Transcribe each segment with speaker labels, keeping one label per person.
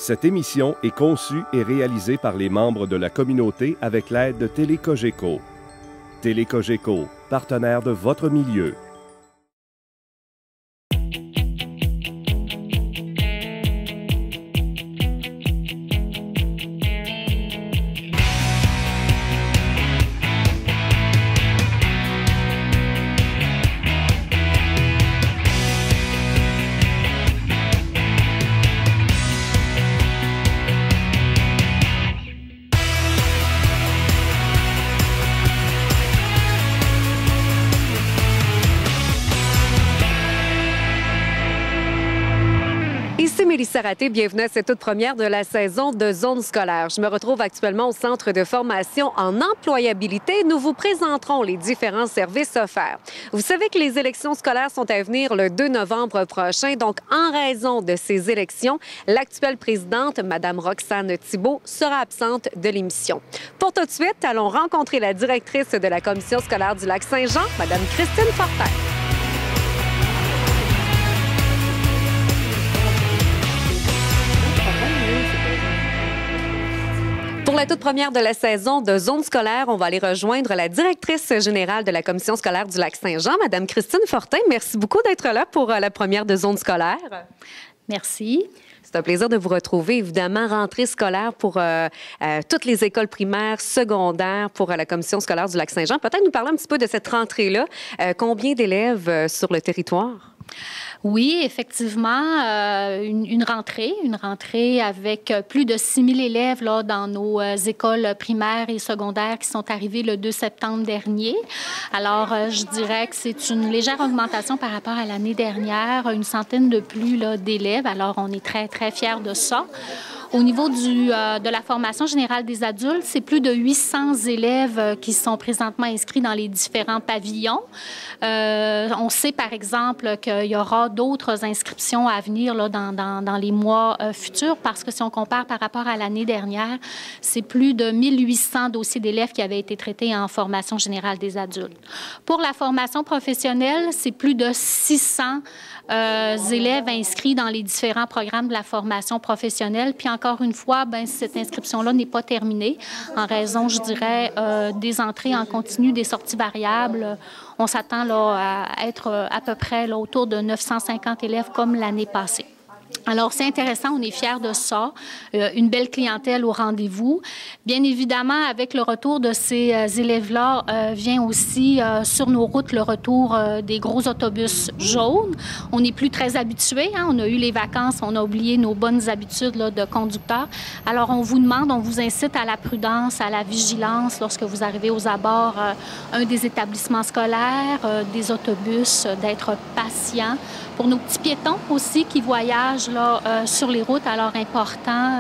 Speaker 1: Cette émission est conçue et réalisée par les membres de la communauté avec l'aide de Télécogeco. Télécogeco, partenaire de votre milieu.
Speaker 2: Mélissa Raté, bienvenue à cette toute première de la saison de Zone scolaire. Je me retrouve actuellement au Centre de formation en employabilité. Nous vous présenterons les différents services offerts. Vous savez que les élections scolaires sont à venir le 2 novembre prochain. Donc, en raison de ces élections, l'actuelle présidente, Mme Roxane Thibault, sera absente de l'émission. Pour tout de suite, allons rencontrer la directrice de la commission scolaire du Lac-Saint-Jean, Mme Christine Fortin. Pour la toute première de la saison de Zone scolaire, on va aller rejoindre la directrice générale de la commission scolaire du Lac-Saint-Jean, Mme Christine Fortin. Merci beaucoup d'être là pour la première de Zone scolaire.
Speaker 3: Merci.
Speaker 2: C'est un plaisir de vous retrouver. Évidemment, rentrée scolaire pour toutes les écoles primaires, secondaires, pour la commission scolaire du Lac-Saint-Jean. Peut-être nous parler un petit peu de cette rentrée-là. Combien d'élèves sur le territoire?
Speaker 3: Oui, effectivement, une rentrée avec plus de 6 000 élèves là, dans nos écoles primaires et secondaires qui sont arrivés le 2 septembre dernier. Alors, je dirais que c'est une légère augmentation par rapport à l'année dernière, une centaine de plus d'élèves. Alors, on est très, très fiers de ça. Au niveau de la formation générale des adultes, c'est plus de 800 élèves qui sont présentement inscrits dans les différents pavillons. On sait, par exemple, qu'il y aura d'autres inscriptions à venir là, dans les mois futurs parce que si on compare par rapport à l'année dernière, c'est plus de 1800 dossiers d'élèves qui avaient été traités en formation générale des adultes. Pour la formation professionnelle, c'est plus de 600 élèves inscrits dans les différents programmes de la formation professionnelle. Puis encore une fois, cette inscription-là n'est pas terminée en raison, je dirais, des entrées en continu, des sorties variables. On s'attend là, à être à peu près là, autour de 950 élèves comme l'année passée. Alors, c'est intéressant, on est fiers de ça. Une belle clientèle au rendez-vous. Bien évidemment, avec le retour de ces élèves-là, vient aussi sur nos routes le retour des gros autobus jaunes. On n'est plus très habitués. Hein? On a eu les vacances, on a oublié nos bonnes habitudes là, de conducteurs. Alors, on vous demande, on vous incite à la prudence, à la vigilance lorsque vous arrivez aux abords un des établissements scolaires, des autobus, d'être patient. Pour nos petits piétons aussi qui voyagent là, sur les routes, alors important.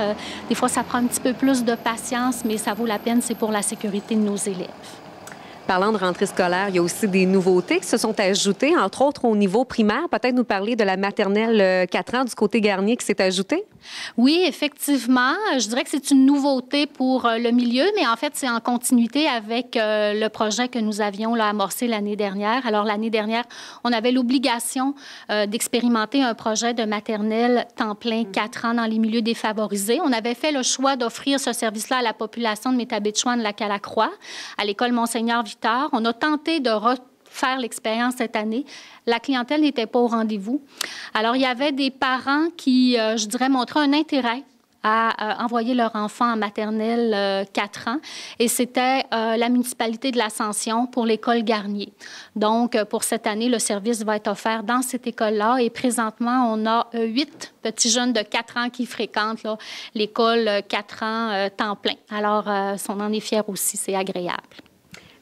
Speaker 3: Des fois, ça prend un petit peu plus de patience, mais ça vaut la peine, c'est pour la sécurité de nos élèves.
Speaker 2: Parlant de rentrée scolaire, il y a aussi des nouveautés qui se sont ajoutées, entre autres au niveau primaire. Peut-être nous parler de la maternelle 4 ans du côté Garnier qui s'est ajoutée?
Speaker 3: Oui, effectivement. Je dirais que c'est une nouveauté pour le milieu, mais en fait, c'est en continuité avec le projet que nous avions là, amorcé l'année dernière. Alors, l'année dernière, on avait l'obligation d'expérimenter un projet de maternelle temps plein 4 ans dans les milieux défavorisés. On avait fait le choix d'offrir ce service-là à la population de Métabetchouan-Lac-à-la-Croix, à l'école Monseigneur-Victor. On a tenté de faire l'expérience cette année. La clientèle n'était pas au rendez-vous. Alors, il y avait des parents qui, je dirais, montraient un intérêt à envoyer leur enfant en maternelle 4 ans. Et c'était la municipalité de l'Ascension pour l'école Garnier. Donc, pour cette année, le service va être offert dans cette école-là. Et présentement, on a 8 petits jeunes de 4 ans qui fréquentent l'école 4 ans temps plein. Alors, on en est fiers aussi. C'est agréable.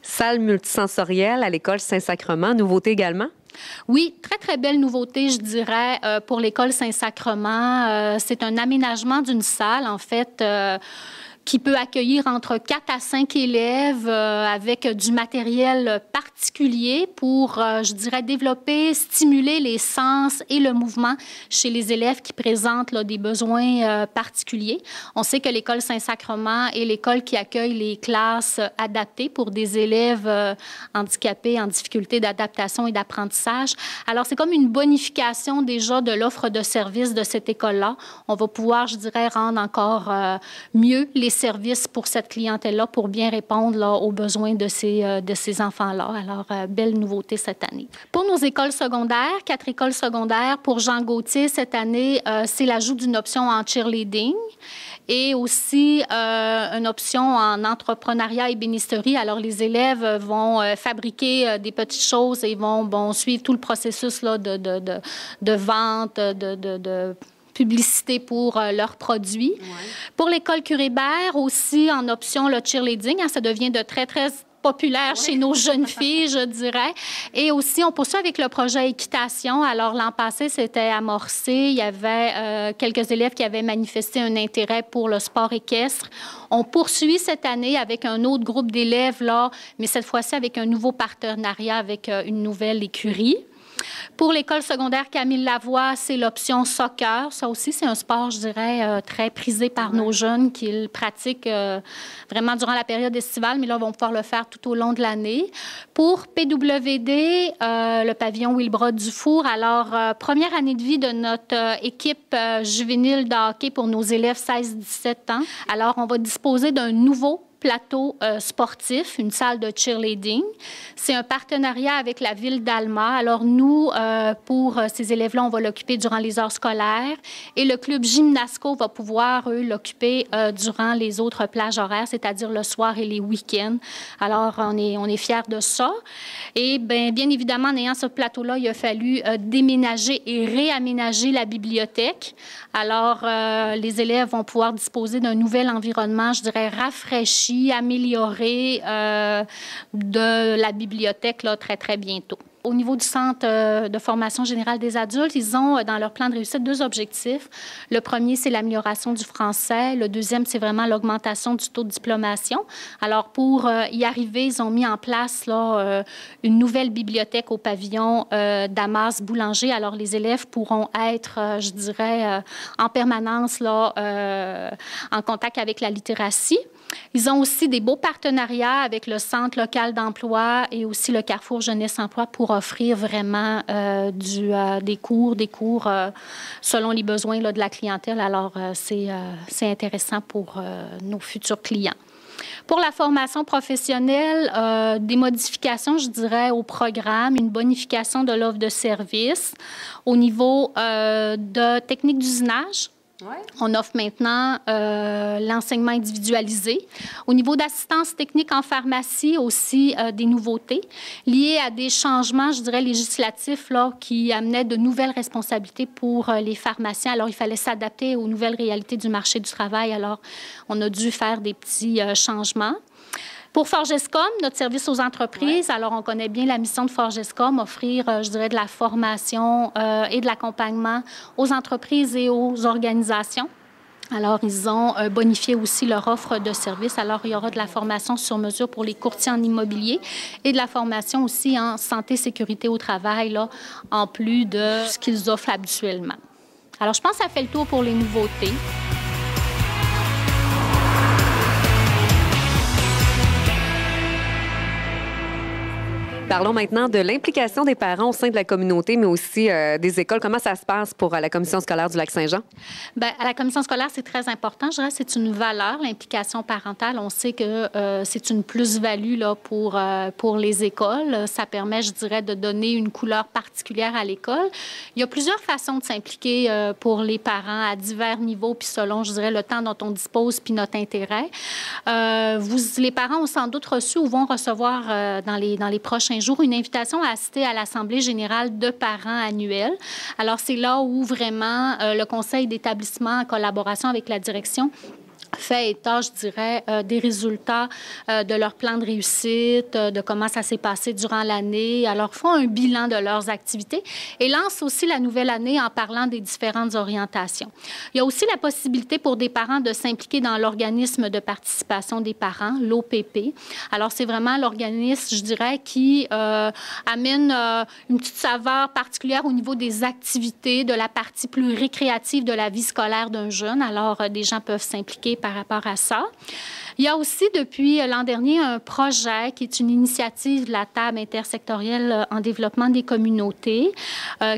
Speaker 2: Salle multisensorielle à l'école Saint-Sacrement, nouveauté également?
Speaker 3: Oui, très, très belle nouveauté, je dirais, pour l'école Saint-Sacrement. C'est un aménagement d'une salle, en fait, qui peut accueillir entre 4 à 5 élèves avec du matériel particulier pour, je dirais, développer, stimuler les sens et le mouvement chez les élèves qui présentent là, des besoins particuliers. On sait que l'École Saint-Sacrement est l'école qui accueille les classes adaptées pour des élèves handicapés en difficulté d'adaptation et d'apprentissage. Alors, c'est comme une bonification déjà de l'offre de services de cette école-là. On va pouvoir, je dirais, rendre encore mieux les services pour cette clientèle-là pour bien répondre là, aux besoins de ces enfants-là. Alors, belle nouveauté cette année. Pour nos écoles secondaires, 4 écoles secondaires, pour Jean Gauthier, cette année, c'est l'ajout d'une option en cheerleading et aussi une option en entrepreneuriat et bénisterie. Alors, les élèves vont fabriquer des petites choses et vont suivre tout le processus là, de vente, de publicité pour leurs produits. Ouais. Pour l'école Curé-Bert, aussi en option le cheerleading, ça devient de très, très populaire chez nos jeunes filles, je dirais. Et aussi, on poursuit avec le projet équitation. Alors, l'an passé, c'était amorcé. Il y avait quelques élèves qui avaient manifesté un intérêt pour le sport équestre. On poursuit cette année avec un autre groupe d'élèves, là, mais cette fois-ci avec un nouveau partenariat avec une nouvelle écurie. Pour l'école secondaire Camille Lavoie, c'est l'option soccer. Ça aussi, c'est un sport, je dirais, très prisé par nos jeunes qui le pratiquent vraiment durant la période estivale, mais là, ils vont pouvoir le faire tout au long de l'année. Pour PWD, le pavillon Wilbrod Dufour, alors, première année de vie de notre équipe juvénile de hockey pour nos élèves 16-17 ans. Alors, on va disposer d'un nouveau plateau sportif, une salle de cheerleading. C'est un partenariat avec la ville d'Alma. Alors, nous, pour ces élèves-là, on va l'occuper durant les heures scolaires et le club Gymnasco va pouvoir, eux, l'occuper durant les autres plages horaires, c'est-à-dire le soir et les week-ends. Alors, on est fiers de ça. Et bien évidemment, en ayant ce plateau-là, il a fallu déménager et réaménager la bibliothèque. Alors, les élèves vont pouvoir disposer d'un nouvel environnement, je dirais, rafraîchi, amélioré de la bibliothèque là, très, très bientôt. Au niveau du Centre de formation générale des adultes, ils ont dans leur plan de réussite 2 objectifs. Le premier, c'est l'amélioration du français. Le deuxième, c'est vraiment l'augmentation du taux de diplomation. Alors, pour y arriver, ils ont mis en place là, une nouvelle bibliothèque au pavillon Damas Boulanger. Alors, les élèves pourront être, je dirais, en permanence là, en contact avec la littératie. Ils ont aussi des beaux partenariats avec le Centre local d'emploi et aussi le Carrefour Jeunesse Emploi pour offrir vraiment des cours selon les besoins là, de la clientèle. Alors, c'est intéressant pour nos futurs clients. Pour la formation professionnelle, des modifications, je dirais, au programme, une bonification de l'offre de service au niveau de techniques d'usinage. Ouais. On offre maintenant l'enseignement individualisé. Au niveau d'assistance technique en pharmacie, aussi des nouveautés liées à des changements, je dirais, législatifs là, qui amenaient de nouvelles responsabilités pour les pharmaciens. Alors, il fallait s'adapter aux nouvelles réalités du marché du travail. Alors, on a dû faire des petits changements. Pour Forgescom, notre service aux entreprises, ouais. Alors on connaît bien la mission de Forgescom, offrir, je dirais, de la formation et de l'accompagnement aux entreprises et aux organisations. Alors, ils ont bonifié aussi leur offre de services. Alors, il y aura de la formation sur mesure pour les courtiers en immobilier et de la formation aussi en santé, sécurité au travail, là, en plus de ce qu'ils offrent habituellement. Alors, je pense que ça fait le tour pour les nouveautés.
Speaker 2: Parlons maintenant de l'implication des parents au sein de la communauté, mais aussi des écoles. Comment ça se passe pour la commission scolaire du Lac-Saint-Jean? Bien,
Speaker 3: à la commission scolaire, c'est très important. Je dirais que c'est une valeur, l'implication parentale. On sait que c'est une plus-value là, pour les écoles. Ça permet, je dirais, de donner une couleur particulière à l'école. Il y a plusieurs façons de s'impliquer pour les parents à divers niveaux, puis selon, je dirais, le temps dont on dispose puis notre intérêt. Les parents ont sans doute reçu ou vont recevoir dans les prochains jours une invitation à assister à l'Assemblée générale de parents annuelle. Alors, c'est là où vraiment le conseil d'établissement, en collaboration avec la direction, fait état, je dirais, des résultats de leur plan de réussite, de comment ça s'est passé durant l'année. Alors, font un bilan de leurs activités et lancent aussi la nouvelle année en parlant des différentes orientations. Il y a aussi la possibilité pour des parents de s'impliquer dans l'organisme de participation des parents, l'OPP. Alors, c'est vraiment l'organisme, je dirais, qui amène une petite saveur particulière au niveau des activités, de la partie plus récréative de la vie scolaire d'un jeune. Alors, des gens peuvent s'impliquer par rapport à ça. Il y a aussi, depuis l'an dernier, un projet qui est une initiative de la table intersectorielle en développement des communautés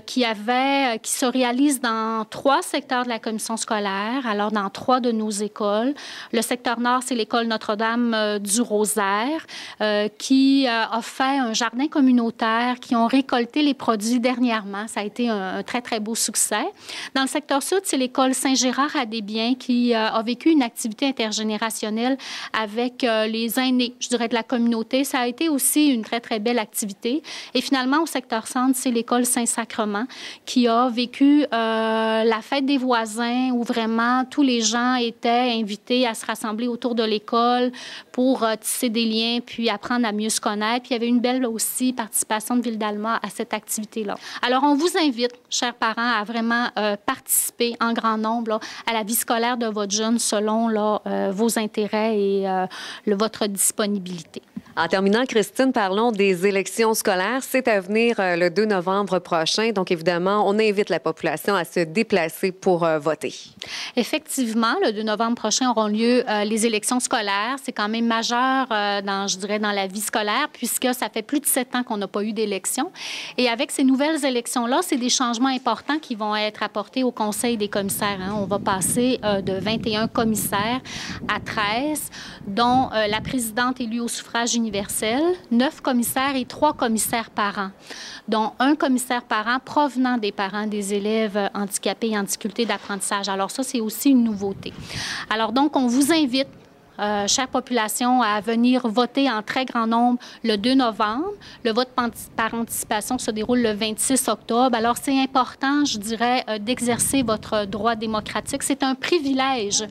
Speaker 3: qui se réalise dans 3 secteurs de la commission scolaire, alors dans 3 de nos écoles. Le secteur nord, c'est l'école Notre-Dame du Rosaire qui a fait un jardin communautaire, qui ont récolté les produits dernièrement. Ça a été un très, très beau succès. Dans le secteur sud, c'est l'école Saint-Gérard à Desbiens qui a vécu une activité intergénérationnelle avec les aînés, je dirais, de la communauté. Ça a été aussi une très, très belle activité. Et finalement, au secteur centre, c'est l'école Saint-Sacrement qui a vécu la fête des voisins où vraiment tous les gens étaient invités à se rassembler autour de l'école pour tisser des liens puis apprendre à mieux se connaître. Puis il y avait une belle aussi participation de Ville-d'Alma à cette activité-là. Alors, on vous invite, chers parents, à vraiment participer en grand nombre là, à la vie scolaire de votre jeune selon là, vos intérêts et votre disponibilité.
Speaker 2: En terminant, Christine, parlons des élections scolaires. C'est à venir le 2 novembre prochain. Donc, évidemment, on invite la population à se déplacer pour voter.
Speaker 3: Effectivement, le 2 novembre prochain auront lieu les élections scolaires. C'est quand même majeur, je dirais, dans la vie scolaire, puisque ça fait plus de 7 ans qu'on n'a pas eu d'élections. Et avec ces nouvelles élections-là, c'est des changements importants qui vont être apportés au Conseil des commissaires. Hein. On va passer de 21 commissaires à 13, dont la présidente élue au suffrage universel, 9 commissaires et 3 commissaires par an, dont un commissaire par an provenant des parents des élèves handicapés et en difficulté d'apprentissage. Alors ça, c'est aussi une nouveauté. Alors donc, on vous invite, chère population, à venir voter en très grand nombre le 2 novembre. Le vote par anticipation se déroule le 26 octobre. Alors, c'est important, je dirais, d'exercer votre droit démocratique. C'est un privilège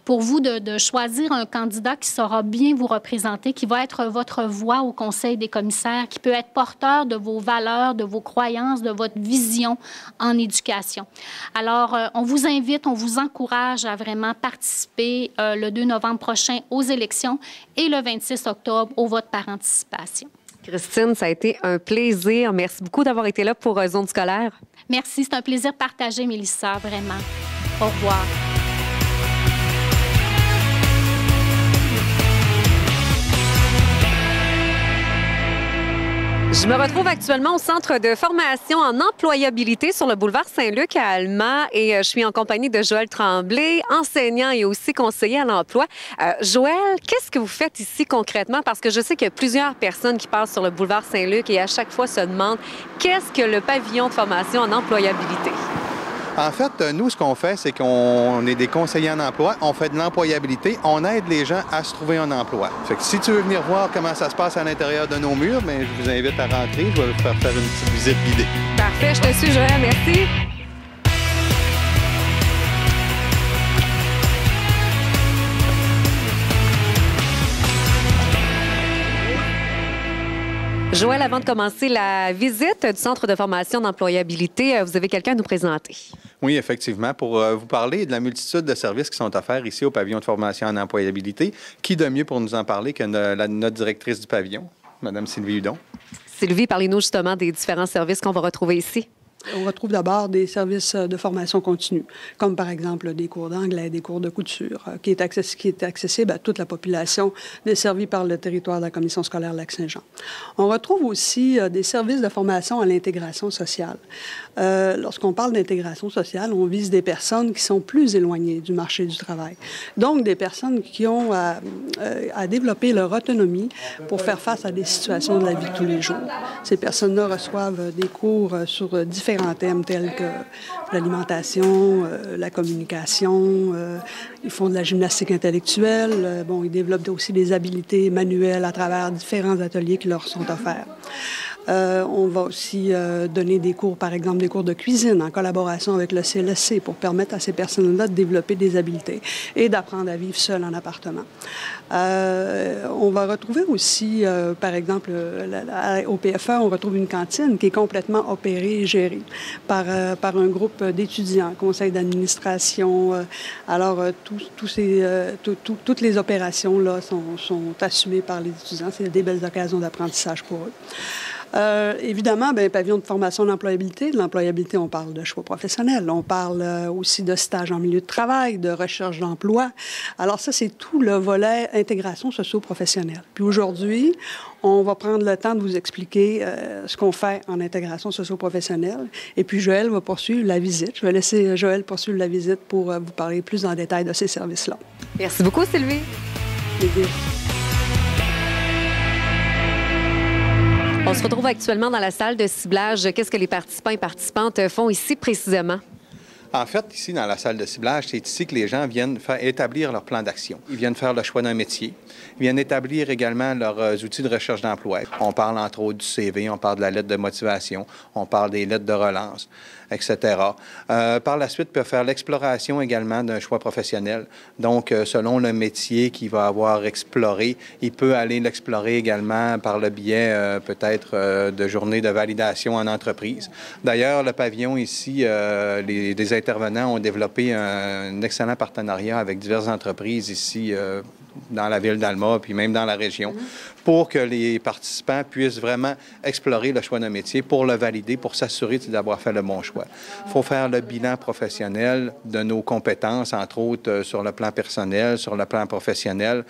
Speaker 3: pour vous de choisir un candidat qui saura bien vous représenter, qui va être votre voix au Conseil des commissaires, qui peut être porteur de vos valeurs, de vos croyances, de votre vision en éducation. Alors, on vous invite, on vous encourage à vraiment participer le 2 novembre prochain aux élections et le 26 octobre au vote par anticipation.
Speaker 2: Christine, ça a été un plaisir. Merci beaucoup d'avoir été là pour Zone scolaire.
Speaker 3: Merci, c'est un plaisir partagé, Mélissa, vraiment. Au revoir.
Speaker 2: Je me retrouve actuellement au centre de formation en employabilité sur le boulevard Saint-Luc à Alma et je suis en compagnie de Joël Tremblay, enseignant et aussi conseiller à l'emploi. Joël, qu'est-ce que vous faites ici concrètement? Parce que je sais qu'il y a plusieurs personnes qui passent sur le boulevard Saint-Luc et à chaque fois se demandent qu'est-ce que le pavillon de formation en employabilité?
Speaker 4: En fait, nous, ce qu'on fait, c'est qu'on est des conseillers en emploi, on fait de l'employabilité, on aide les gens à se trouver un emploi. Fait que si tu veux venir voir comment ça se passe à l'intérieur de nos murs, bien, je vous invite à rentrer, je vais vous faire une petite visite guidée.
Speaker 2: Parfait, je te suis, Joël, merci. Joël, avant de commencer la visite du Centre de formation d'employabilité, vous avez quelqu'un à nous présenter.
Speaker 4: Oui, effectivement, pour vous parler de la multitude de services qui sont offerts ici au pavillon de formation en employabilité. Qui de mieux pour nous en parler que notre directrice du pavillon, Mme Sylvie Hudon?
Speaker 2: Sylvie, parlez-nous justement des différents services qu'on va retrouver ici.
Speaker 5: On retrouve d'abord des services de formation continue, comme par exemple des cours d'anglais, des cours de couture, qui est accessible à toute la population desservie par le territoire de la Commission scolaire Lac-Saint-Jean. On retrouve aussi des services de formation à l'intégration sociale. Lorsqu'on parle d'intégration sociale, on vise des personnes qui sont plus éloignées du marché du travail. Donc, des personnes qui ont à développer leur autonomie pour faire face à des situations de la vie de tous les jours. Ces personnes-là reçoivent des cours sur différents thèmes tels que l'alimentation, la communication, ils font de la gymnastique intellectuelle, ils développent aussi des habiletés manuelles à travers différents ateliers qui leur sont offerts. On va aussi donner des cours, par exemple, des cours de cuisine en collaboration avec le CLSC pour permettre à ces personnes-là de développer des habiletés et d'apprendre à vivre seules en appartement. On va retrouver aussi, par exemple, au PFA, on retrouve une cantine qui est complètement opérée et gérée par un groupe d'étudiants, conseil d'administration. Alors, toutes les opérations là sont assumées par les étudiants. C'est des belles occasions d'apprentissage pour eux. Évidemment, pavillon de formation d'employabilité. De l'employabilité, on parle de choix professionnel. On parle aussi de stage en milieu de travail, de recherche d'emploi. Alors ça, c'est tout le volet intégration socio-professionnelle. Puis aujourd'hui, on va prendre le temps de vous expliquer ce qu'on fait en intégration socio-professionnelle. Et puis Joël va poursuivre la visite. Je vais laisser Joël poursuivre la visite pour vous parler plus en détail de ces services-là.
Speaker 2: Merci beaucoup, Sylvie.
Speaker 5: Plaisir.
Speaker 2: On se retrouve actuellement dans la salle de ciblage. Qu'est-ce que les participants et participantes font ici précisément?
Speaker 4: En fait, ici, dans la salle de ciblage, c'est ici que les gens viennent établir leur plan d'action. Ils viennent faire le choix d'un métier. Ils viennent établir également leurs outils de recherche d'emploi. On parle entre autres du CV, on parle de la lettre de motivation, on parle des lettres de relance, etc. Par la suite, ils peuvent faire l'exploration également d'un choix professionnel. Donc, selon le métier qu'il va avoir exploré, il peut aller l'explorer également par le biais peut-être de journées de validation en entreprise. D'ailleurs, le pavillon ici, des intervenants ont développé un excellent partenariat avec diverses entreprises ici dans la ville d'Alma, puis même dans la région, pour que les participants puissent vraiment explorer le choix d'un métier, pour le valider, pour s'assurer d'avoir fait le bon choix. Il faut faire le bilan professionnel de nos compétences, entre autres sur le plan personnel, sur le plan professionnel,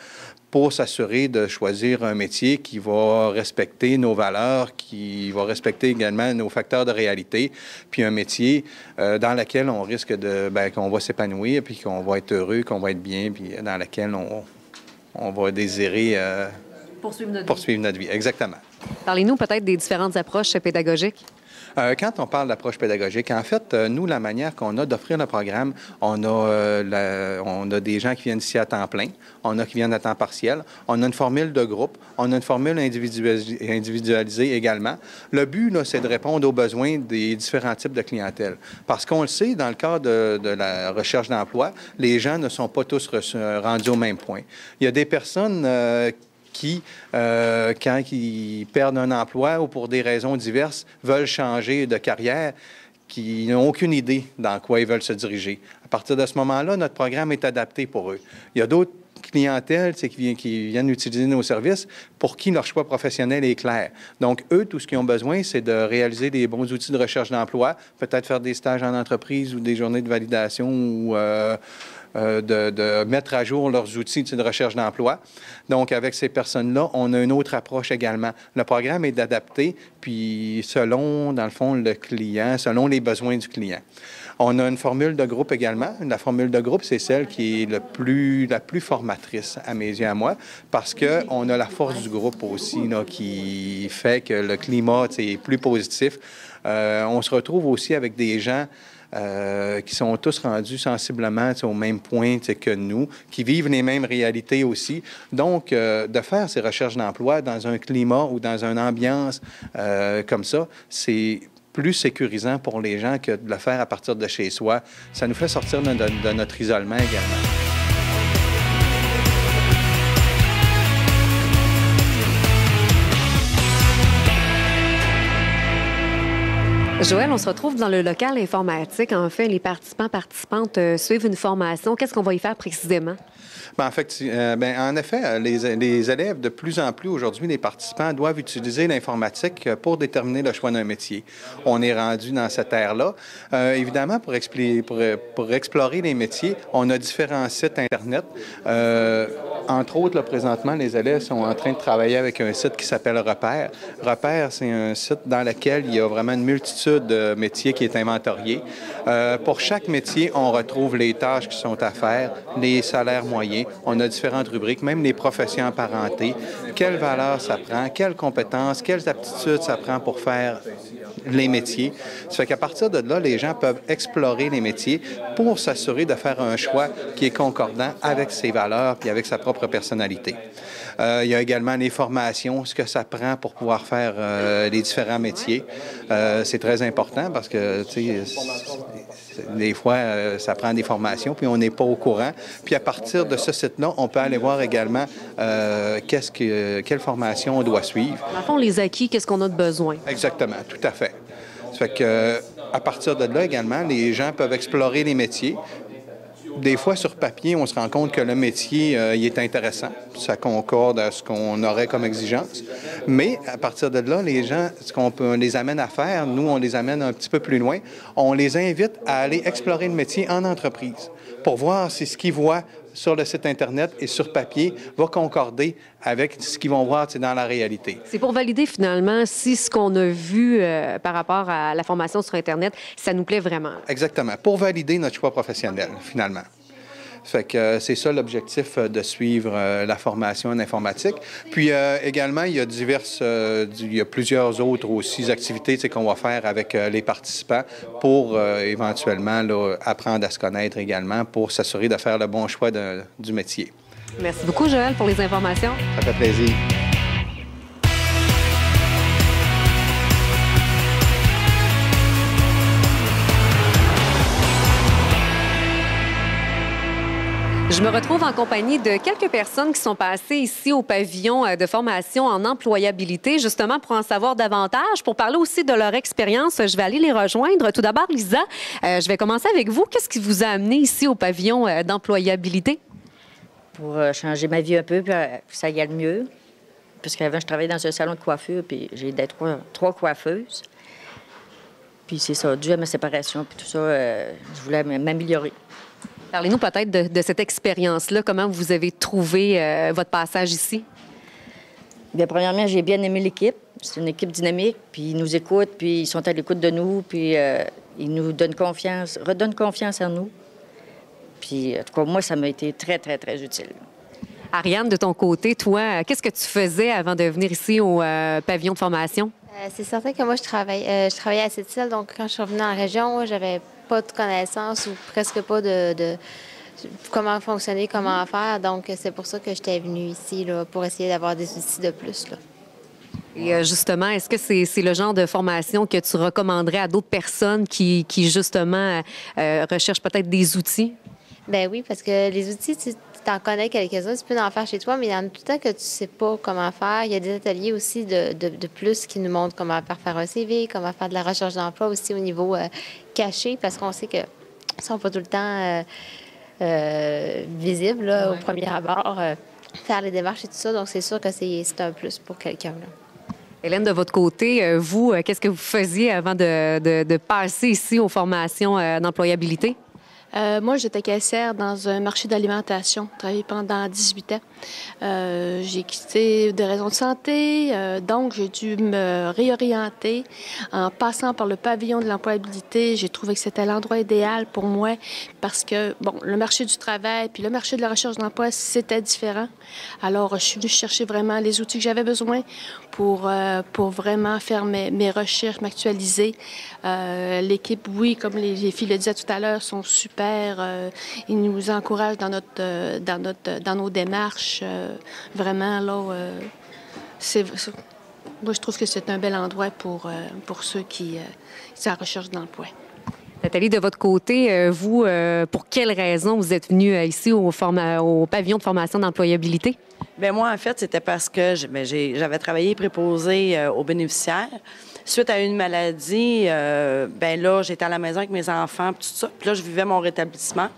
Speaker 4: pour s'assurer de choisir un métier qui va respecter nos valeurs, qui va respecter également nos facteurs de réalité, puis un métier dans lequel on risque qu'on va s'épanouir, puis qu'on va être heureux, qu'on va être bien, puis dans lequel on va désirer poursuivre notre vie. Exactement.
Speaker 2: Parlez-nous peut-être des différentes approches pédagogiques.
Speaker 4: Quand on parle d'approche pédagogique, en fait, nous, la manière qu'on a d'offrir le programme, on a des gens qui viennent ici à temps plein, on a qui viennent à temps partiel, on a une formule de groupe, on a une formule individualisée également. Le but, là, c'est de répondre aux besoins des différents types de clientèle. Parce qu'on le sait, dans le cadre de la recherche d'emploi, les gens ne sont pas tous rendus au même point. Il y a des personnes qui, quand ils perdent un emploi ou pour des raisons diverses, veulent changer de carrière, qui n'ont aucune idée dans quoi ils veulent se diriger. À partir de ce moment-là, notre programme est adapté pour eux. Il y a d'autres clientèles qui viennent utiliser nos services pour qui leur choix professionnel est clair. Donc, eux, tout ce qu'ils ont besoin, c'est de réaliser des bons outils de recherche d'emploi, peut-être faire des stages en entreprise ou des journées de validation ou de mettre à jour leurs outils de recherche d'emploi. Donc, avec ces personnes-là, on a une autre approche également. Le programme est adapté, puis selon, dans le fond, le client, selon les besoins du client. On a une formule de groupe également. La formule de groupe, c'est celle qui est la plus formatrice à mes yeux, à moi, parce qu'on a la force du groupe aussi, là, qui fait que le climat est plus positif. On se retrouve aussi avec des gens qui sont tous rendus sensiblement au même point que nous, qui vivent les mêmes réalités aussi. Donc, de faire ces recherches d'emploi dans un climat ou dans une ambiance comme ça, c'est plus sécurisant pour les gens que de le faire à partir de chez soi. Ça nous fait sortir de notre isolement également.
Speaker 2: Joël, on se retrouve dans le local informatique. En fait, les participantes suivent une formation. Qu'est-ce qu'on va y faire précisément?
Speaker 4: En effet, les élèves, de plus en plus aujourd'hui, les participants doivent utiliser l'informatique pour déterminer le choix d'un métier. On est rendu dans cette ère-là. Évidemment, pour explorer les métiers, on a différents sites Internet. Entre autres, là, présentement, les élèves sont en train de travailler avec un site qui s'appelle Repère. Repère, c'est un site dans lequel il y a vraiment une multitude de métiers qui est inventorié. Pour chaque métier, on retrouve les tâches qui sont à faire, les salaires moyens. On a différentes rubriques, même les professions apparentées. Quelles valeurs ça prend, quelles compétences, quelles aptitudes ça prend pour faire les métiers. Ça fait qu'à partir de là, les gens peuvent explorer les métiers pour s'assurer de faire un choix qui est concordant avec ses valeurs puis avec sa propre personnalité. Il y a également les formations, ce que ça prend pour pouvoir faire les différents métiers. C'est très important parce que, tu sais, des fois, ça prend des formations, puis on n'est pas au courant. Puis à partir de ce site-là, on peut aller voir également quelle formation on doit suivre.
Speaker 2: Dans le fond, les acquis, qu'est-ce qu'on a de besoin?
Speaker 4: Exactement, tout à fait. Ça fait que, à partir de là également, les gens peuvent explorer les métiers. Des fois, sur papier, on se rend compte que le métier, il est intéressant. Ça concorde à ce qu'on aurait comme exigence. Mais à partir de là, les gens, on les amène à faire, nous, on les amène un petit peu plus loin. On les invite à aller explorer le métier en entreprise pour voir si ce qu'ils voient sur le site Internet et sur papier va concorder avec ce qu'ils vont voir dans la réalité.
Speaker 2: C'est pour valider finalement si ce qu'on a vu par rapport à la formation sur Internet, ça nous plaît vraiment.
Speaker 4: Exactement. Pour valider notre choix professionnel, finalement. Fait que c'est ça l'objectif de suivre la formation en informatique. Puis également, il y a plusieurs autres aussi activités qu'on va faire avec les participants pour éventuellement là, apprendre à se connaître également pour s'assurer de faire le bon choix du métier.
Speaker 2: Merci beaucoup, Joël, pour les informations.
Speaker 4: Ça fait plaisir.
Speaker 2: Je me retrouve en compagnie de quelques personnes qui sont passées ici au pavillon de formation en employabilité, justement pour en savoir davantage, pour parler aussi de leur expérience. Je vais aller les rejoindre. Tout d'abord, Lisa, je vais commencer avec vous. Qu'est-ce qui vous a amené ici au pavillon d'employabilité?
Speaker 6: Pour changer ma vie un peu, puis ça y aille mieux. Parce qu'avant, je travaillais dans un salon de coiffure, puis j'ai aidé trois coiffeuses. Puis c'est ça, dû à ma séparation, puis tout ça, je voulais m'améliorer.
Speaker 2: Parlez-nous peut-être de cette expérience-là. Comment vous avez trouvé votre passage ici?
Speaker 6: Bien, premièrement, j'ai bien aimé l'équipe. C'est une équipe dynamique, puis ils nous écoutent, puis ils sont à l'écoute de nous, puis ils nous donnent confiance, redonnent confiance en nous. Puis, en tout cas, moi, ça m'a été très, très, très utile.
Speaker 2: Ariane, de ton côté, toi, qu'est-ce que tu faisais avant de venir ici au pavillon de formation?
Speaker 7: C'est certain que moi, je travaillais à Sept-Îles, donc quand je suis revenue en région, j'avais pas de connaissances ou presque pas de comment fonctionner, comment faire. Donc, c'est pour ça que j'étais venue ici, là, pour essayer d'avoir des outils de plus, là.
Speaker 2: Et justement, est-ce que c'est le genre de formation que tu recommanderais à d'autres personnes qui justement, recherchent peut-être des outils?
Speaker 7: Bien oui, parce que les outils, tu t'en connais quelques-uns, tu peux en faire chez toi, mais il y en a tout le temps que tu sais pas comment faire. Il y a des ateliers aussi de plus qui nous montrent comment faire un CV, comment faire de la recherche d'emploi aussi au niveau caché, parce qu'on sait que ils sont pas tout le temps visibles là, au premier abord, faire les démarches et tout ça. Donc, c'est sûr que c'est un plus pour quelqu'un, là.
Speaker 2: Hélène, de votre côté, vous, qu'est-ce que vous faisiez avant de passer ici aux formations d'employabilité?
Speaker 8: Moi, j'étais caissière dans un marché d'alimentation. J'ai travaillé pendant 18 ans. J'ai quitté des raisons de santé, donc j'ai dû me réorienter. En passant par le pavillon de l'employabilité, j'ai trouvé que c'était l'endroit idéal pour moi parce que, bon, le marché du travail puis le marché de la recherche d'emploi, c'était différent. Alors, je suis venue chercher vraiment les outils que j'avais besoin pour vraiment faire mes recherches, m'actualiser. L'équipe, oui, comme les filles le disaient tout à l'heure, sont super. Ils nous encouragent dans nos démarches. Vraiment, là, moi, je trouve que c'est un bel endroit pour ceux qui sont en recherche d'emploi.
Speaker 2: Nathalie, de votre côté, vous, pour quelles raisons vous êtes venue ici au pavillon de formation d'employabilité?
Speaker 9: Bien, moi, en fait, c'était parce que j'avais travaillé préposé aux bénéficiaires. Suite à une maladie, ben là, j'étais à la maison avec mes enfants, tout ça. Puis là, je vivais mon rétablissement.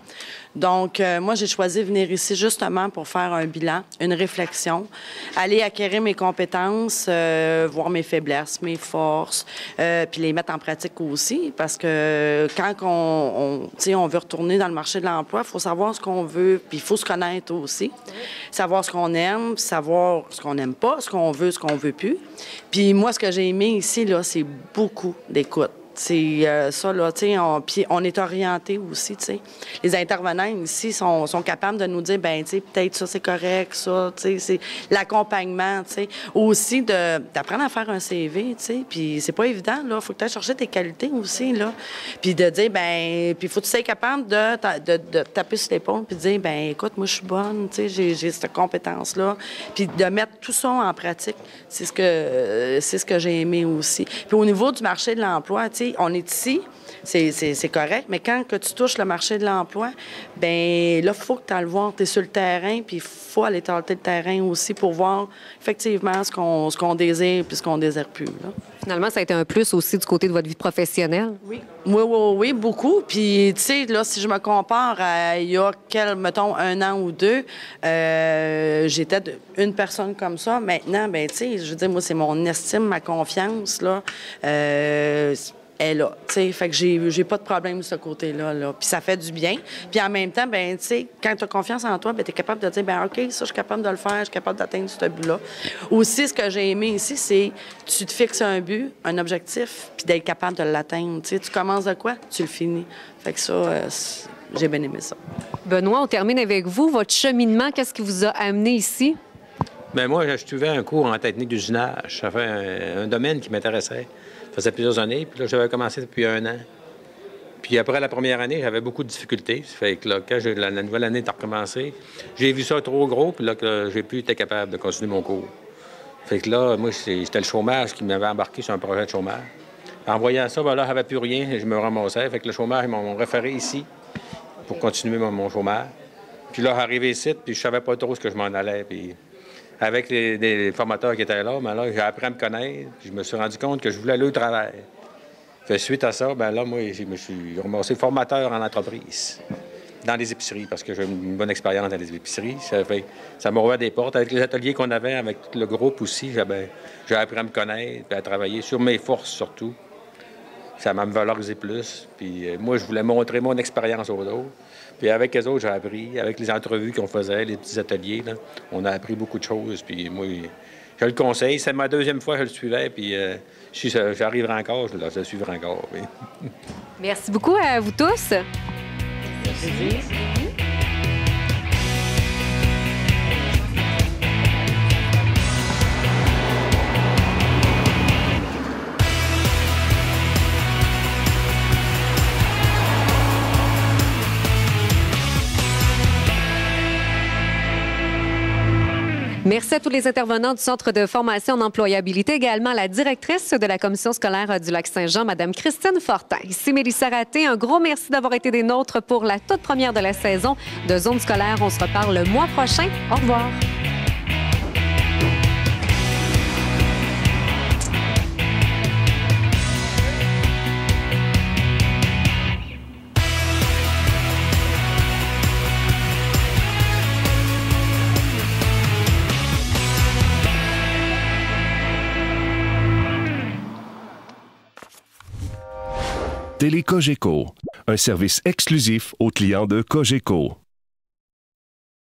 Speaker 9: Donc, moi, j'ai choisi de venir ici justement pour faire un bilan, une réflexion, aller acquérir mes compétences, voir mes faiblesses, mes forces, puis les mettre en pratique aussi. Parce que quand on veut retourner dans le marché de l'emploi, il faut savoir ce qu'on veut, puis il faut se connaître aussi. Savoir ce qu'on aime, savoir ce qu'on n'aime pas, ce qu'on veut plus. Puis moi, ce que j'ai aimé ici, là, c'est beaucoup d'écoute. C'est ça, là, tu sais, puis on est orienté aussi, tu sais. Les intervenants ici sont capables de nous dire, ben tu sais, peut-être ça, c'est correct, ça, tu sais, c'est l'accompagnement, tu sais. Aussi d'apprendre à faire un CV, tu sais, puis c'est pas évident, là, faut que tu ailles chercher tes qualités aussi, là. Puis de dire, ben, puis faut que tu sois capable de taper sur l'épaule puis de dire, ben écoute, moi, je suis bonne, tu sais, j'ai cette compétence-là. Puis de mettre tout ça en pratique, c'est ce que j'ai aimé aussi. Puis au niveau du marché de l'emploi, tu sais, on est ici, c'est correct, mais quand que tu touches le marché de l'emploi, bien là, il faut que tu ailles le voir, tu es sur le terrain, puis il faut aller tâter le terrain aussi pour voir effectivement ce qu'on désire puis ce qu'on désire plus, là.
Speaker 2: Finalement, ça a été un plus aussi du côté de votre vie professionnelle?
Speaker 9: Oui, beaucoup. Puis, tu sais, là, si je me compare à il y a, mettons, 1 an ou 2, j'étais une personne comme ça. Maintenant, bien, tu sais, je veux dire, moi, c'est mon estime, ma confiance, là. est là, tu sais, fait que j'ai pas de problème de ce côté-là, là. Puis ça fait du bien. Puis en même temps, ben tu sais, quand tu as confiance en toi, ben tu es capable de dire, ben OK, ça, je suis capable de le faire, je suis capable d'atteindre ce but-là. Aussi, ce que j'ai aimé ici, c'est tu te fixes un but, un objectif, puis d'être capable de l'atteindre. Tu sais, tu commences de quoi, tu le finis. Fait que ça, j'ai bien aimé ça.
Speaker 2: Benoît, on termine avec vous. Votre cheminement, qu'est-ce qui vous a amené ici?
Speaker 10: Bien, moi, je suivais un cours en technique d'usinage. Ça fait un domaine qui m'intéressait. Ça faisait plusieurs années. Puis là, j'avais commencé depuis 1 an. Puis après la première année, j'avais beaucoup de difficultés. Ça fait que là, quand la nouvelle année est recommencée, j'ai vu ça trop gros. Puis là, que j'ai plus été capable de continuer mon cours. Fait que là, moi, c'était le chômage qui m'avait embarqué sur un projet de chômage. En voyant ça, ben là, j'avais plus rien. Je me ramassais. Fait que le chômage, ils m'ont référé ici pour continuer mon chômage. Puis là, arrivé ici, puis je savais pas trop ce que je m'en allais. Puis avec les formateurs qui étaient là, ben là, j'ai appris à me connaître. Puis je me suis rendu compte que je voulais aller au travail. Fait suite à ça, ben là, moi, je me suis ramassé formateur en entreprise, dans les épiceries, parce que j'ai une bonne expérience dans les épiceries. Ça m'a ouvert des portes. Avec les ateliers qu'on avait, avec tout le groupe aussi, j'ai appris à me connaître, puis à travailler sur mes forces surtout. Ça m'a valorisé plus. Puis moi, je voulais montrer mon expérience aux autres. Puis avec les autres, j'ai appris. Avec les entrevues qu'on faisait, les petits ateliers, là, on a appris beaucoup de choses. Puis moi, je le conseille. C'est ma 2e fois que je le suivais. Puis si j'arriverai encore, je le suivrai encore. Oui.
Speaker 2: Merci beaucoup à vous tous.
Speaker 9: Merci.
Speaker 2: Merci à tous les intervenants du Centre de formation en employabilité, également à la directrice de la Commission scolaire du Lac-Saint-Jean, Mme Christine Fortin. Ici Mélissa Raté, un gros merci d'avoir été des nôtres pour la toute première de la saison de Zone scolaire. On se reparle le mois prochain. Au revoir.
Speaker 1: Télé Cogeco, un service exclusif aux clients de Cogeco.